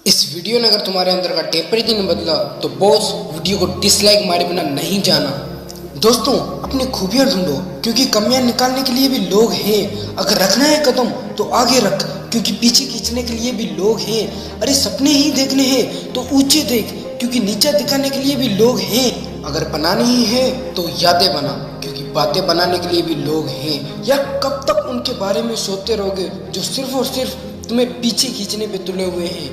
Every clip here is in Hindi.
इस वीडियो ने अगर तुम्हारे अंदर का टेम्परेचर नहीं बदला तो बॉस वीडियो को डिसलाइक मारे बिना नहीं जाना। दोस्तों, अपनी खूबियां ढूंढो क्योंकि कमियां निकालने के लिए भी लोग हैं। अगर रखना है कदम तो आगे रख क्योंकि पीछे खींचने के लिए भी लोग हैं। अरे सपने ही देखने हैं तो ऊंचे देख क्योंकि नीचे दिखाने के लिए भी लोग हैं। अगर बनानी ही है तो यादें बना क्योंकि बातें बनाने के लिए भी लोग हैं। या कब तक उनके बारे में सोचते रहोगे जो सिर्फ और सिर्फ तुम्हें पीछे खींचने पे तुले हुए हैं,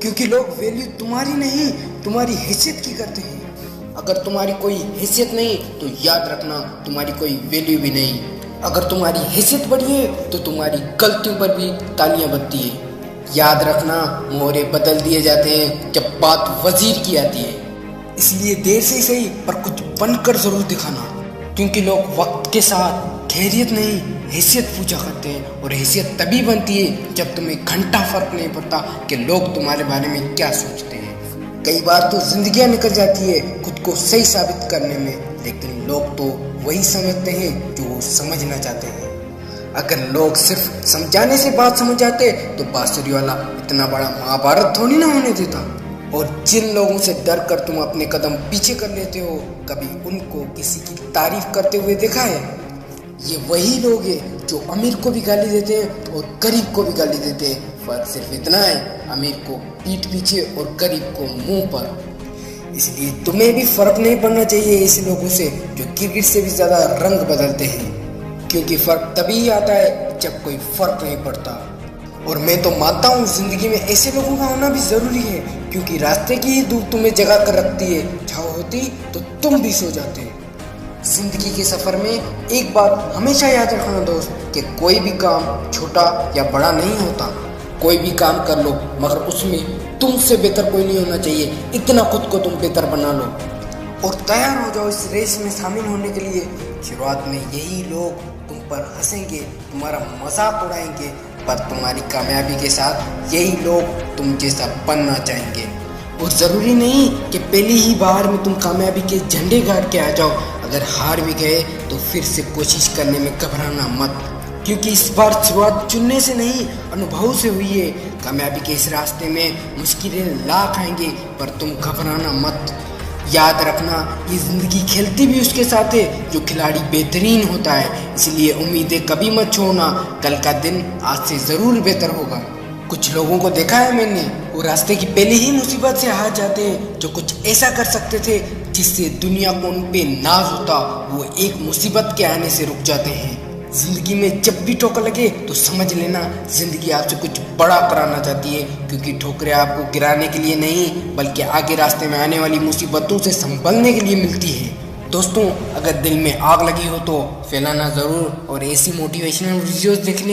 क्योंकि लोग वैल्यू तुम्हारी नहीं तुम्हारी हैसियत की करते हैं। अगर तुम्हारी कोई हैसियत नहीं तो याद रखना तुम्हारी कोई वैल्यू भी नहीं। अगर तुम्हारी हैसियत बढ़ी है तो तुम्हारी गलतियों पर भी तालियां बजती है। याद रखना मोहरे बदल दिए जाते हैं जब बात वजीर की आती है। इसलिए देर से सही पर कुछ बनकर जरूर दिखाना, क्योंकि लोग वक्त के साथ खैरियत नहीं हैसियत पूछा करते हैं। और हैसियत तभी बनती है जब तुम्हें घंटा फर्क नहीं पड़ता कि लोग तुम्हारे बारे में क्या सोचते हैं। कई बार तो जिंदगियां निकल जाती है खुद को सही साबित करने में, लेकिन लोग तो वही समझते हैं जो वो समझना चाहते हैं। अगर लोग सिर्फ समझाने से बात समझ जाते तो बांसुरी वाला इतना बड़ा महाभारत थोड़ी ना होने देता। और जिन लोगों से डर कर तुम अपने कदम पीछे कर लेते हो, कभी उनको किसी की तारीफ करते हुए देखा है? ये वही लोग हैं जो अमीर को भी गाली देते हैं और गरीब को भी गाली देते हैं। फर्क सिर्फ इतना है, अमीर को पीठ पीछे और गरीब को मुंह पर। इसलिए तुम्हें भी फर्क नहीं पड़ना चाहिए ऐसे लोगों से जो क्रिकेट से भी ज्यादा रंग बदलते हैं, क्योंकि फर्क तभी आता है जब कोई फर्क नहीं पड़ता। और मैं तो मानता हूँ जिंदगी में ऐसे लोगों का होना भी जरूरी है, क्योंकि रास्ते की ही धूप तुम्हें जगा कर रखती है। छाव होती तो तुम भी सो जाते। जिंदगी के सफर में एक बात हमेशा याद रखना दोस्त, कि कोई भी काम छोटा या बड़ा नहीं होता। कोई भी काम कर लो मगर उसमें तुमसे बेहतर कोई नहीं होना चाहिए। इतना खुद को तुम बेहतर बना लो और तैयार हो जाओ इस रेस में शामिल होने के लिए। शुरुआत में यही लोग तुम पर हंसेंगे, तुम्हारा मजाक उड़ाएंगे, पर तुम्हारी कामयाबी के साथ यही लोग तुम जैसा बनना चाहेंगे। और ज़रूरी नहीं कि पहली ही बार में तुम कामयाबी के झंडे गाड़ के आ जाओ। अगर हार भी गए तो फिर से कोशिश करने में घबराना मत, क्योंकि इस बार शुरुआत चुनने से नहीं अनुभव से हुई है। कामयाबी के इस रास्ते में मुश्किलें लाख आएंगी पर तुम घबराना मत। याद रखना ये ज़िंदगी खेलती भी उसके साथ है जो खिलाड़ी बेहतरीन होता है। इसलिए उम्मीदें कभी मत छोड़ना, कल का दिन आज से ज़रूर बेहतर होगा। कुछ लोगों को देखा है मैंने, वो रास्ते की पहले ही मुसीबत से हार जाते हैं जो कुछ ऐसा कर सकते थे जिससे दुनिया को उन पे नाज होता। वो एक मुसीबत के आने से रुक जाते हैं। जिंदगी में जब भी ठोकर लगे तो समझ लेना जिंदगी आपसे कुछ बड़ा कराना चाहती है, क्योंकि ठोकरें आपको गिराने के लिए नहीं बल्कि आगे रास्ते में आने वाली मुसीबतों से संभलने के लिए मिलती है। दोस्तों, अगर दिल में आग लगी हो तो फैलाना ज़रूर, और ऐसी मोटिवेशनल वीडियोस देखने